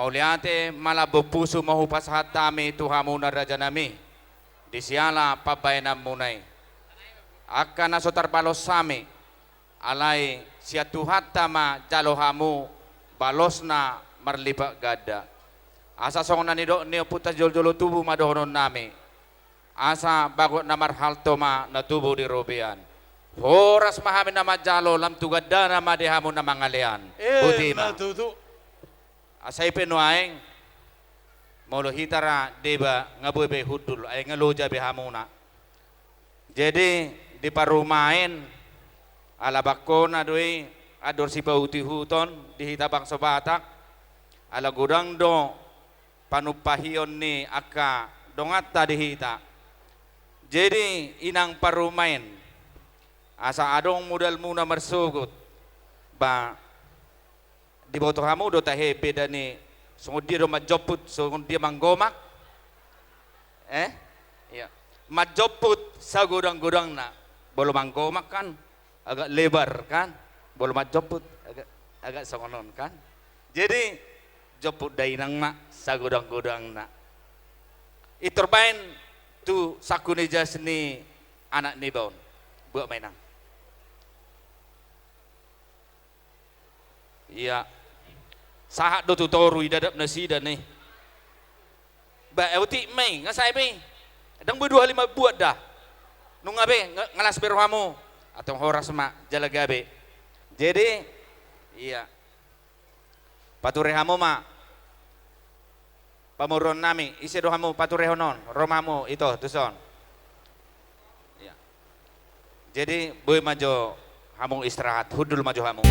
Pauliate malabo puso mahupas hatami tuhamu na raja nami. Disiala pabayanam munay. Akka na sotar balos sami. Alay siya tuhat tama jalohamu balos na marlipa gada. Asa song na niyo puta jol-jolo tubo madohonon nami. Asa bago na marhalto ma na tubo di robian. Horas mahami na majalo lam tugada na madehamu na mangalian. Butima. Asay penuaeng molo hitara deba ngabuebe hudul ay ngaloja behamuna. Jadi di parumain alabako na doi ador si pauti huton di hitabang sobatak ala gudang do panupahion ni aka dongata di hita. Jadi inang parumain asa adong modal muna marsugut ba di boto kamu do tahe beda ni sungguh dia do majoput sungguh dia manggomak iya majoput sa gudang-gudang na bolo manggomak kan agak lebar kan bolo majoput agak songonon kan jadi joput dainang na sa gudang-gudang na iturbain tu sakuni jasni anak ni baon buat mainang iya sahat do tutoru idadap nasi dan nih ba euti mai ngasai be dang berdua lima buat dah nunga be ngalas berhamu atau horas mak jalagabe jadi iya paturehamu mak pamuron nami isi dohamu paturehonon romamu itu tuson iya jadi boy majo hamu istirahat hudul majo hamu